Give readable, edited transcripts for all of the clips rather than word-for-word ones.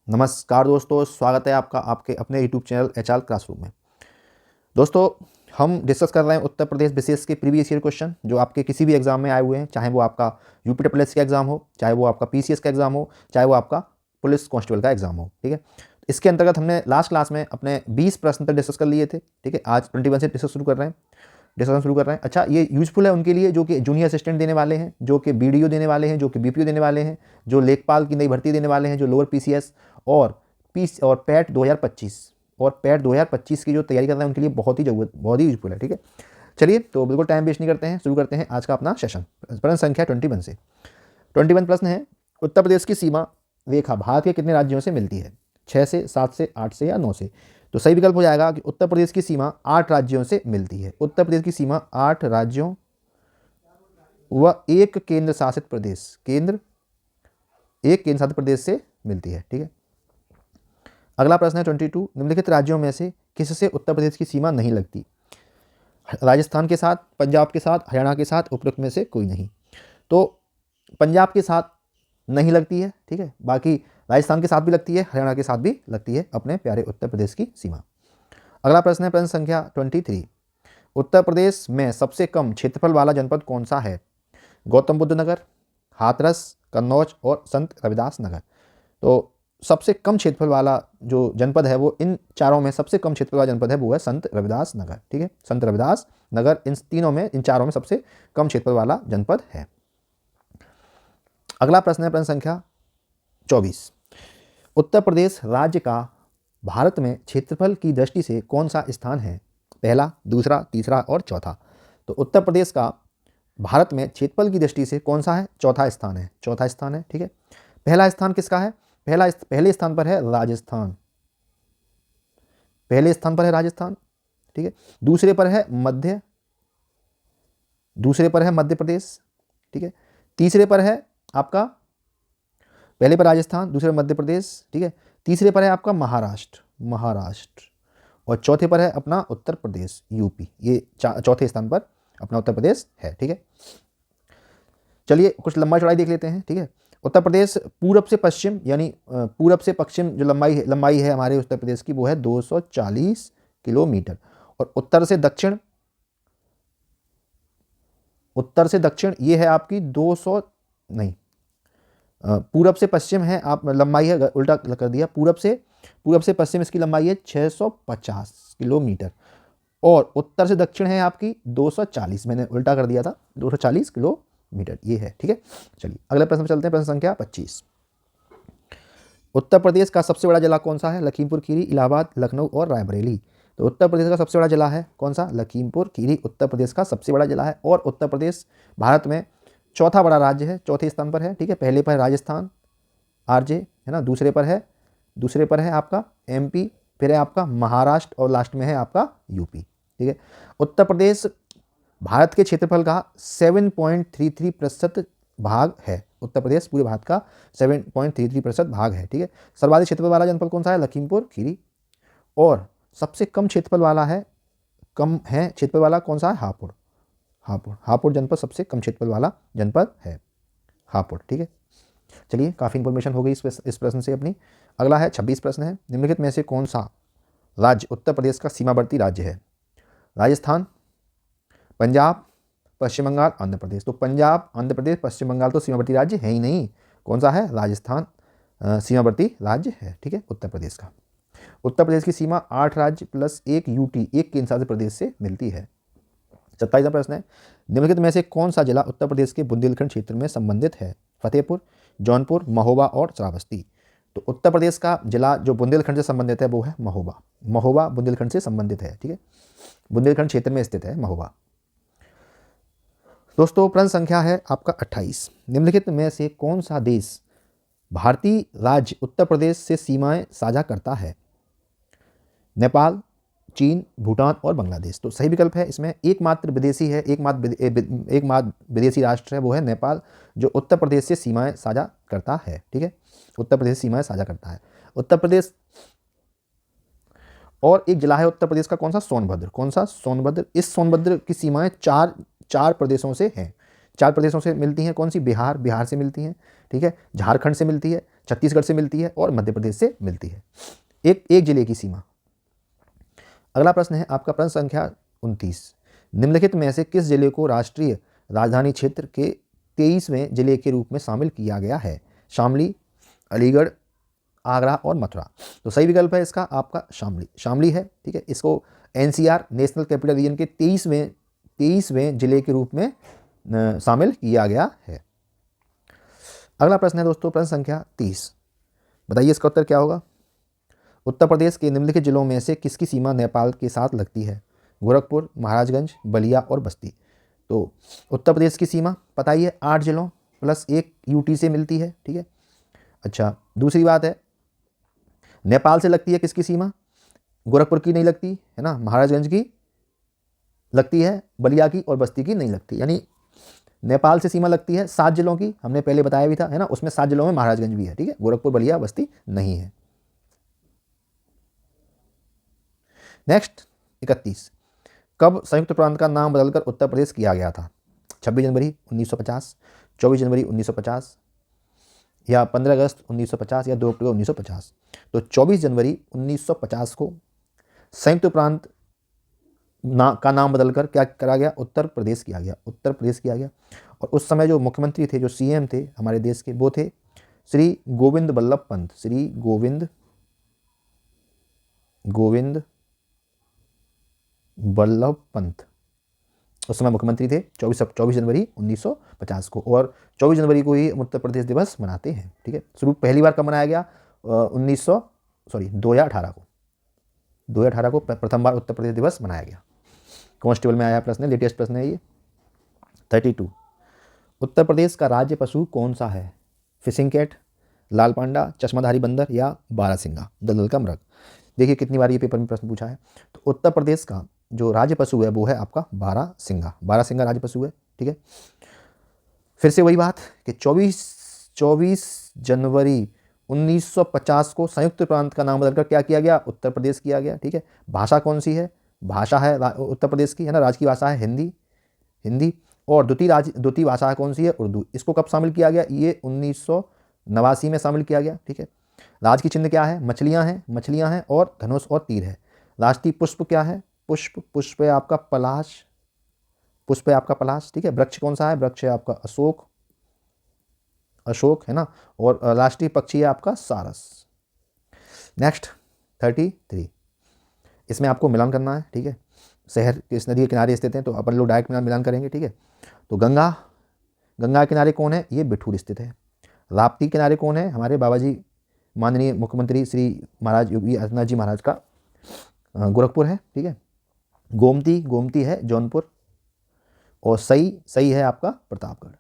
नमस्कार दोस्तों, स्वागत है आपका आपके अपने यूट्यूब चैनल एचआर क्लासरूम में। दोस्तों, हम डिस्कस कर रहे हैं उत्तर प्रदेश बीसीएस के प्रीवियस ईयर क्वेश्चन जो आपके किसी भी एग्जाम में आए हुए हैं, चाहे वो आपका यूपी ट्रिपल का एग्जाम हो, चाहे वो आपका पीसीएस का एग्जाम हो, चाहे वो आपका पुलिस कांस्टेबल का एग्जाम हो। ठीक है, इसके अंतर्गत हमने लास्ट क्लास में अपने 20 प्रश्न तक डिस्कस कर लिए थे। ठीक है, आज 21 से डिस्कशन शुरू कर रहे हैं। अच्छा, ये यूजफुल है उनके लिए जो कि जूनियर असिस्टेंट देने वाले हैं, जो कि बीडीओ देने वाले हैं, जो कि बीपीओ देने वाले हैं, जो लेखपाल की नई भर्ती देने वाले हैं, जो लोअर पीसीएस और पैट 2025 और पैट 2025 की जो तैयारी कर रहे हैं उनके लिए बहुत ही यूजफुल है। ठीक है, चलिए तो बिल्कुल टाइम वेस्ट नहीं करते हैं, शुरू करते हैं आज का अपना सेशन। प्रश्न संख्या 21 से 21 प्रश्न है, उत्तर प्रदेश की सीमा रेखा भारत के कितने राज्यों से मिलती है? 6 से, 7 से, 8 से या 9 से? तो सही विकल्प हो जाएगा कि उत्तर प्रदेश की सीमा 8 राज्यों से मिलती है। उत्तर प्रदेश की सीमा 8 राज्यों व एक केंद्र शासित प्रदेश से मिलती है। ठीक है, अगला प्रश्न है 22, निम्नलिखित राज्यों में से किससे उत्तर प्रदेश की सीमा नहीं लगती? राजस्थान के साथ, पंजाब के साथ, हरियाणा के साथ, उपरोक्त में से कोई नहीं। तो पंजाब के साथ नहीं लगती है। ठीक है, बाकी राजस्थान के साथ भी लगती है, हरियाणा के साथ भी लगती है अपने प्यारे उत्तर प्रदेश की सीमा। अगला प्रश्न है प्रश्न संख्या 23, उत्तर प्रदेश में सबसे कम क्षेत्रफल वाला जनपद कौन सा है? गौतम बुद्ध नगर, हाथरस, कन्नौज और संत रविदास नगर। तो सबसे कम क्षेत्रफल वाला जो जनपद है वो इन चारों में सबसे कम क्षेत्रफल वाला जनपद है वो है संत रविदास नगर। ठीक है, संत रविदास नगर इन चारों में सबसे कम क्षेत्रफल वाला जनपद है। अगला प्रश्न है प्रश्न संख्या 24, उत्तर प्रदेश राज्य का भारत में क्षेत्रफल की दृष्टि से कौन सा स्थान है? पहला, दूसरा, तीसरा और चौथा। तो उत्तर प्रदेश का भारत में क्षेत्रफल की दृष्टि से कौन सा है? चौथा स्थान है। ठीक है, पहला स्थान किसका है? पहले स्थान पर है राजस्थान। ठीक है, दूसरे पर है मध्य प्रदेश। ठीक है, तीसरे पर है आपका, पहले पर राजस्थान, दूसरे पर मध्य प्रदेश। ठीक है, तीसरे पर है आपका महाराष्ट्र और चौथे पर है अपना उत्तर प्रदेश यूपी। ये चौथे स्थान पर अपना उत्तर प्रदेश है। ठीक है, चलिए कुछ लंबाई चौड़ाई देख लेते हैं। ठीक है, उत्तर प्रदेश पूरब से पश्चिम यानी पूरब से पश्चिम जो लंबाई है हमारे उत्तर प्रदेश की वो है 240 किलोमीटर और उत्तर से दक्षिण ये है आपकी 200 नहीं, पूरब से पश्चिम है आप लंबाई है, उल्टा कर दिया, पूरब से पश्चिम इसकी लंबाई है 650 किलोमीटर और उत्तर से दक्षिण है आपकी 240, मैंने उल्टा कर दिया था, 240 किलोमीटर ये है। ठीक है, चलिए अगले प्रश्न पर चलते हैं। प्रश्न संख्या 25, उत्तर प्रदेश का सबसे बड़ा जिला कौन सा है? लखीमपुर खीरी, इलाहाबाद, लखनऊ और रायबरेली। तो उत्तर प्रदेश का सबसे बड़ा जिला है कौन सा? लखीमपुर खीरी उत्तर प्रदेश का सबसे बड़ा जिला है और उत्तर प्रदेश भारत में चौथा बड़ा राज्य है, चौथे स्थान पर है। ठीक है, पहले पर है राजस्थान आरजे है ना, दूसरे पर है आपका एमपी, फिर है आपका महाराष्ट्र और लास्ट में है आपका यूपी। ठीक है, उत्तर प्रदेश भारत के क्षेत्रफल का 7.33% भाग है। उत्तर प्रदेश पूरे भारत का 7.33% भाग है। ठीक है, सर्वाधिक क्षेत्रफल वाला जनपद कौन सा है? लखीमपुर खीरी और सबसे कम क्षेत्रफल वाला कौन सा है? हापुड़ जनपद सबसे कम क्षेत्रफल वाला जनपद है हापुड़। ठीक है, चलिए काफ़ी इंफॉर्मेशन हो गई इस प्रश्न से अपनी। अगला है 26 प्रश्न है, निम्नलिखित में से कौन सा राज्य उत्तर प्रदेश का सीमावर्ती राज्य है? राजस्थान, पंजाब, पश्चिम बंगाल, आंध्र प्रदेश। तो पंजाब, आंध्र प्रदेश, पश्चिम बंगाल तो सीमावर्ती राज्य है ही नहीं। कौन सा है? राजस्थान सीमावर्ती राज्य है। ठीक है, उत्तर प्रदेश का। उत्तर प्रदेश की सीमा 8 राज्य प्लस एक यूटी एक केंद्र शासित प्रदेश से मिलती है। 27वां प्रश्न है, निम्नलिखित में से कौन सा जिला उत्तर प्रदेश के बुंदेलखंड क्षेत्र में संबंधित है? फतेहपुर, जौनपुर, महोबा और श्रावस्ती। तो उत्तर प्रदेश का जिला जो बुंदेलखंड से संबंधित है वो है महोबा बुंदेलखंड से संबंधित है। ठीक है, बुंदेलखंड क्षेत्र में स्थित है महोबा। दोस्तों प्रश्न संख्या है आपका 28, निम्नलिखित में से कौन सा देश भारतीय राज्य उत्तर प्रदेश से सीमाएं साझा करता है? नेपाल, चीन, भूटान और बांग्लादेश। तो सही विकल्प है इसमें एकमात्र विदेशी राष्ट्र है वो है नेपाल, जो उत्तर प्रदेश से सीमाएं साझा करता है। ठीक है, उत्तर प्रदेश सीमाएं साझा करता है उत्तर प्रदेश। और एक जिला है उत्तर प्रदेश का कौन सा? सोनभद्र। इस सोनभद्र की सीमाएं चार प्रदेशों से हैं, 4 प्रदेशों से मिलती हैं। कौन सी? बिहार से मिलती हैं। ठीक है, झारखंड से मिलती है, छत्तीसगढ़ से मिलती है और मध्य प्रदेश से मिलती है। एक जिले की सीमा। अगला प्रश्न है आपका प्रश्न संख्या 29। निम्नलिखित में से किस जिले को राष्ट्रीय राजधानी क्षेत्र के 23वें जिले के रूप में शामिल किया गया है? शामली, अलीगढ़, आगरा और मथुरा। तो सही विकल्प है इसका आपका शामली। शामली है, ठीक है। इसको एनसीआर नेशनल कैपिटल रीजन के 23वें जिले के रूप में शामिल किया गया है। अगला प्रश्न है दोस्तों प्रश्न संख्या 30। बताइए इसका उत्तर क्या होगा? उत्तर प्रदेश के निम्नलिखित जिलों में से किसकी सीमा नेपाल के साथ लगती है? गोरखपुर, महाराजगंज, बलिया और बस्ती। तो उत्तर प्रदेश की सीमा पता ही है, 8 जिलों प्लस एक यूटी से मिलती है, ठीक है। अच्छा, दूसरी बात है नेपाल से लगती है किसकी सीमा? गोरखपुर की नहीं लगती है ना, महाराजगंज की लगती है, बलिया की और बस्ती की नहीं लगती। यानी नेपाल से सीमा लगती है 7 जिलों की, हमने पहले बताया भी था है ना, उसमें 7 जिलों में महाराजगंज भी है, ठीक है। गोरखपुर, बलिया, बस्ती नहीं है। नेक्स्ट 31। कब संयुक्त प्रांत का नाम बदलकर उत्तर प्रदेश किया गया था? 26 जनवरी 1950, 24 जनवरी 1950 या 15 अगस्त 1950 या 2 अक्टूबर 1950। तो 24 जनवरी 1950 को संयुक्त प्रांत का नाम बदलकर क्या करा गया? उत्तर प्रदेश किया गया, उत्तर प्रदेश किया गया। और उस समय जो मुख्यमंत्री थे, जो सीएम थे हमारे देश के, वो थे श्री गोविंद बल्लभ पंत। श्री गोविंद बल्लभ पंत उस समय मुख्यमंत्री थे। 24 जनवरी 1950 को, और 24 जनवरी को ही उत्तर प्रदेश दिवस मनाते हैं, ठीक है। शुरू पहली बार कब मनाया गया? 2018 को। 2018 को प्रथम बार उत्तर प्रदेश दिवस मनाया गया। कांस्टेबल में आया प्रश्न, लेटेस्ट प्रश्न है ये। 32। उत्तर प्रदेश का राज्य पशु कौन सा है? फिशिंग कैट, लाल पांडा, चश्माधारी बंदर या बारहसिंगा, दलदल का मृग। देखिए कितनी बार ये पेपर में प्रश्न पूछा है। तो उत्तर प्रदेश का जो राज्य पशु है वो है आपका बारहसिंगा। बारहसिंगा राज्य पशु है, ठीक है। फिर से वही बात कि 24 जनवरी 1950 को संयुक्त प्रांत का नाम बदलकर क्या किया गया? उत्तर प्रदेश किया गया, ठीक है। भाषा कौन सी है? भाषा है उत्तर प्रदेश की, है ना, राज्य की भाषा है हिंदी। और द्वितीय भाषा कौन सी है? उर्दू। इसको कब शामिल किया गया? ये 1989 में शामिल किया गया, ठीक है। राज की चिन्ह क्या है? मछलियां हैं और धनुष और तीर है। राष्ट्रीय पुष्प क्या है? पुष्प है आपका पलाश, ठीक है। वृक्ष कौन सा है? वृक्ष है आपका अशोक, है ना। और राष्ट्रीय पक्षी है आपका सारस। नेक्स्ट 33। इसमें आपको मिलान करना है, ठीक है। शहर किस नदी के किनारे स्थित हैं, तो अपन लोग डायरेक्ट मिलान करेंगे, ठीक है। तो गंगा के किनारे कौन है? ये बिठूर स्थित है। राप्ती के किनारे कौन है? हमारे बाबा जी माननीय मुख्यमंत्री श्री महाराज योगी आदित्यनाथ जी महाराज का गोरखपुर है, ठीक है। गोमती है जौनपुर। और सही है आपका प्रतापगढ़।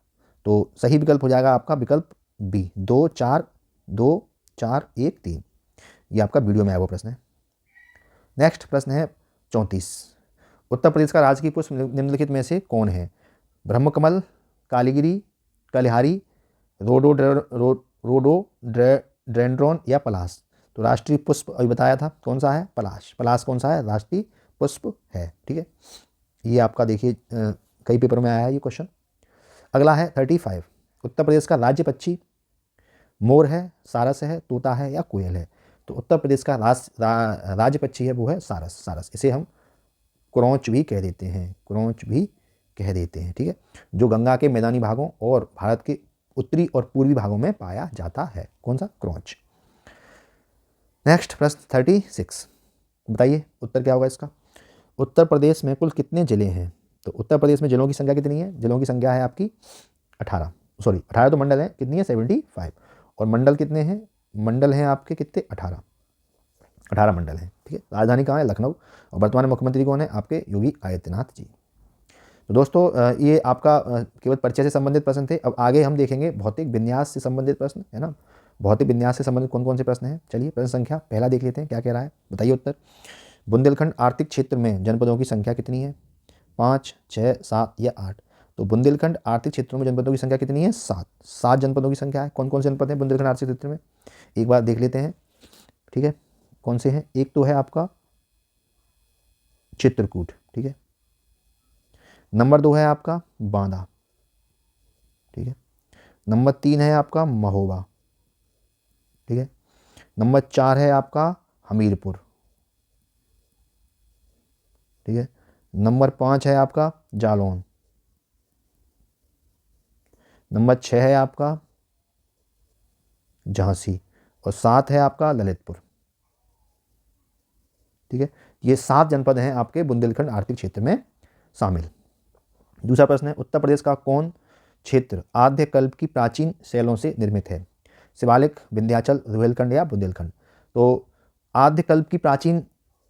तो सही विकल्प हो जाएगा आपका विकल्प बी, 2 4 1 3। ये आपका वीडियो में आया वो प्रश्न है। नेक्स्ट प्रश्न है 34। उत्तर प्रदेश का राजकीय पुष्प निम्नलिखित में से कौन है? ब्रह्मकमल, कालीगिरी, कलिहारी, रोडोडेंड्रॉन या पलाश। तो राष्ट्रीय पुष्प अभी बताया था कौन सा है? पलाश कौन सा है? राष्ट्रीय पुष्प है, ठीक है। ये आपका देखिए कई पेपर में आया है ये क्वेश्चन। अगला है 35। उत्तर प्रदेश का राज्य पक्षी मोर है, सारस है, तोता है या कोयल है। तो उत्तर प्रदेश का राज्य पक्षी है वो है सारस। इसे हम क्रोंच भी कह देते हैं, ठीक है। जो गंगा के मैदानी भागों और भारत के उत्तरी और पूर्वी भागों में पाया जाता है। कौन सा? क्रोंच। नेक्स्ट प्रश्न 36। बताइए उत्तर क्या होगा इसका? उत्तर प्रदेश में कुल कितने जिले हैं? तो उत्तर प्रदेश में जिलों की संख्या कितनी है? जिलों की संख्या है आपकी 18 तो मंडल है, कितनी है? 75। और मंडल कितने हैं? मंडल हैं आपके कितने? 18 मंडल हैं, ठीक है। राजधानी कहाँ है? लखनऊ। और वर्तमान मुख्यमंत्री कौन है? आपके योगी आदित्यनाथ जी। तो दोस्तों ये आपका केवल परिचय से संबंधित प्रश्न थे। अब आगे हम देखेंगे भौतिक विन्यास से संबंधित प्रश्न, है ना। भौतिक विन्यास से संबंधित कौन कौन से प्रश्न हैं? चलिए प्रश्न संख्या पहला देख लेते हैं क्या कह रहा है, बताइए उत्तर। बुंदेलखंड आर्थिक क्षेत्र में जनपदों की संख्या कितनी है? 5, 6, 7 या 8। तो बुंदेलखंड आर्थिक क्षेत्रों में जनपदों की संख्या कितनी है? 7 जनपदों की संख्या है। कौन कौन से जनपद हैं बुंदेलखंड आर्थिक क्षेत्र में? एक बार देख लेते हैं, ठीक है। कौन से हैं? एक तो है आपका चित्रकूट, ठीक है। नंबर 2 है आपका बांदा, ठीक है। नंबर 3 है आपका महोबा। ठीक है। नंबर 4 है आपका हमीरपुर, ठीक है। नंबर 5 है आपका जालौन। नंबर 6 है आपका झांसी और 7 है आपका ललितपुर, ठीक है। ये 7 जनपद हैं आपके बुंदेलखंड आर्थिक क्षेत्र में शामिल। दूसरा प्रश्न है, उत्तर प्रदेश का कौन क्षेत्र आद्यकल्प की प्राचीन शैलों से निर्मित है? शिवालिक, विंध्याचल, रुहेलखंड या बुंदेलखंड? तो आद्यकल्प की प्राचीन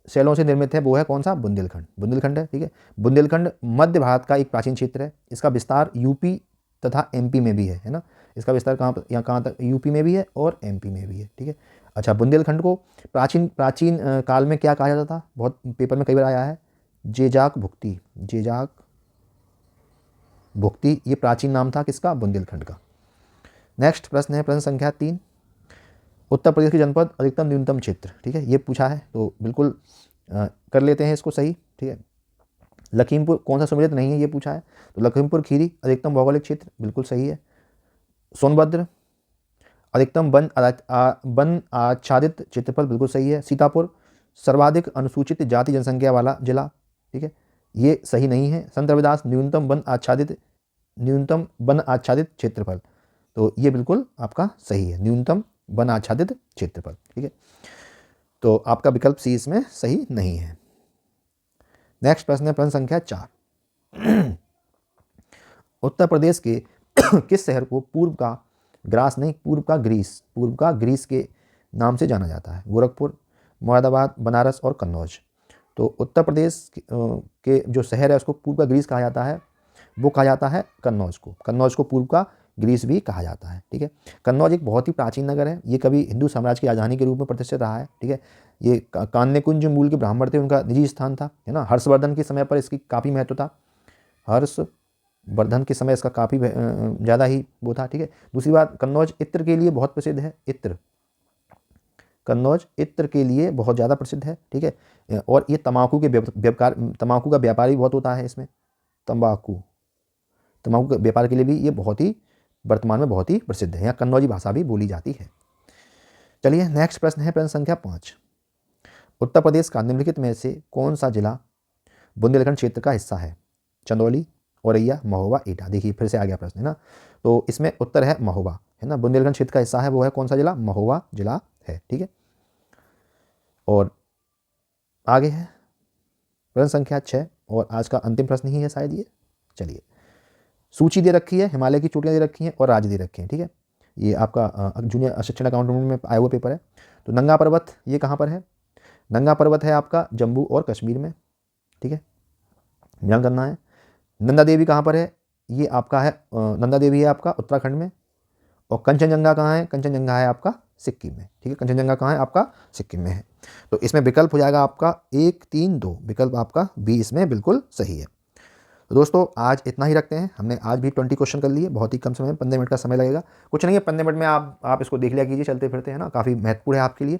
शैलों से निर्मित है वो है कौन सा? बुंदेलखंड। बुंदेलखंड है, ठीक है। बुंदेलखंड मध्य भारत का एक प्राचीन क्षेत्र है। इसका विस्तार यूपी तथा एमपी में भी है ना। इसका विस्तार कहाँ पर, यहाँ कहाँ तक? यूपी में भी है और एमपी में भी है, ठीक है। अच्छा, बुंदेलखंड को प्राचीन प्राचीन काल में क्या कहा जाता था? बहुत पेपर में कई बार आया है, जेजाक भुक्ति। जेजाक भुक्ति, ये प्राचीन नाम था किसका? बुंदेलखंड का। नेक्स्ट प्रश्न है, प्रश्न संख्या 3, उत्तर प्रदेश के जनपद अधिकतम न्यूनतम क्षेत्र, ठीक है। ये पूछा है तो बिल्कुल कर लेते हैं इसको सही, ठीक है। लखीमपुर कौन सा सम्मिलित नहीं है, ये पूछा है, तो लखीमपुर खीरी अधिकतम भौगोलिक क्षेत्र, बिल्कुल सही है। सोनभद्र अधिकतम वन आच्छादित क्षेत्रफल, बिल्कुल सही है। सीतापुर सर्वाधिक अनुसूचित जाति जनसंख्या वाला जिला, ठीक है, ये सही नहीं है। संत रविदास न्यूनतम वन आच्छादित क्षेत्रफल, तो ये बिल्कुल आपका सही है, न्यूनतम वन आच्छादित क्षेत्रफल, ठीक है। तो आपका विकल्प सी इसमें सही नहीं है। नेक्स्ट प्रश्न है, प्रश्न संख्या 4, उत्तर प्रदेश के किस शहर को पूर्व का ग्रीस के नाम से जाना जाता है? गोरखपुर, मुरादाबाद, बनारस और कन्नौज? तो उत्तर प्रदेश के जो शहर है उसको पूर्व का ग्रीस कहा जाता है, वो कहा जाता है कन्नौज को। कन्नौज को पूर्व का ग्रीस भी कहा जाता है, ठीक है। कन्नौज एक बहुत ही प्राचीन नगर है, ये कभी हिंदू साम्राज्य की राजधानी के रूप में प्रतिष्ठित रहा है, ठीक है। ये कान्यकुंज मूल के ब्राह्मण थे, उनका निजी स्थान था, है ना। हर्षवर्धन के समय पर इसकी काफ़ी महत्व था, हर्षवर्धन के समय इसका काफ़ी ज़्यादा ही वो था, ठीक है। दूसरी बात, कन्नौज इत्र के लिए बहुत प्रसिद्ध है, कन्नौज इत्र के लिए बहुत ज़्यादा प्रसिद्ध है, ठीक है। और ये तंबाकू का व्यापार भी बहुत होता है इसमें, तंबाकू के व्यापार के लिए भी ये वर्तमान में बहुत ही प्रसिद्ध है। यहाँ कन्नौजी भाषा भी बोली जाती है। चलिए नेक्स्ट प्रश्न है, प्रश्न संख्या 5, उत्तर प्रदेश का निम्नलिखित में से कौन सा जिला बुंदेलखंड क्षेत्र का हिस्सा है? चंदौली, औरैया, महोबा, एटा? देखिए फिर से आ गया प्रश्न, है ना। तो इसमें उत्तर है महोबा, है ना। बुंदेलखंड क्षेत्र का हिस्सा है वो है कौन सा जिला? महोबा जिला है, ठीक है। और आगे है प्रश्न संख्या 6 और आज का अंतिम प्रश्न ही है शायद ये। चलिए, सूची दे रखी है, हिमालय की चोटियाँ दे रखी हैं और राज्य दे रखे हैं, ठीक है। ये आपका जूनियर असिस्टेंट अकाउंटेंट में आया हुआ पेपर है। तो नंगा पर्वत ये कहाँ पर है? नंगा पर्वत है आपका जम्मू और कश्मीर में, ठीक है, ध्यान करना है। नंदा देवी कहाँ पर है? ये आपका है नंदा देवी है आपका उत्तराखंड में। और कंचनजंगा कहाँ है? कंचनजंगा है आपका सिक्किम में, ठीक है। कंचनजंगा कहाँ है? आपका सिक्किम में है। तो इसमें विकल्प हो जाएगा आपका 1, 3, 2, विकल्प आपका बी इसमें बिल्कुल सही है। तो दोस्तों आज इतना ही रखते हैं, हमने आज भी 20 क्वेश्चन कर लिए, बहुत ही कम समय में, 15 मिनट का समय लगेगा, कुछ नहीं है, 15 मिनट में आप इसको देख लिया कीजिए चलते फिरते, है ना। काफ़ी महत्वपूर्ण है आपके लिए,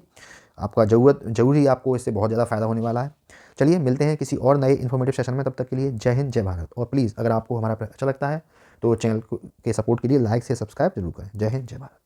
आपका जरूरी आपको इससे बहुत ज़्यादा फायदा होने वाला है। चलिए मिलते हैं किसी और नए इन्फॉर्मेटिव सेशन में, तब तक के लिए जय हिंद, जय भारत। और प्लीज़ अगर आपको हमारा अच्छा लगता है तो चैनल के सपोर्ट के लिए लाइक से सब्सक्राइब जरूर करें। जय हिंद, जय भारत।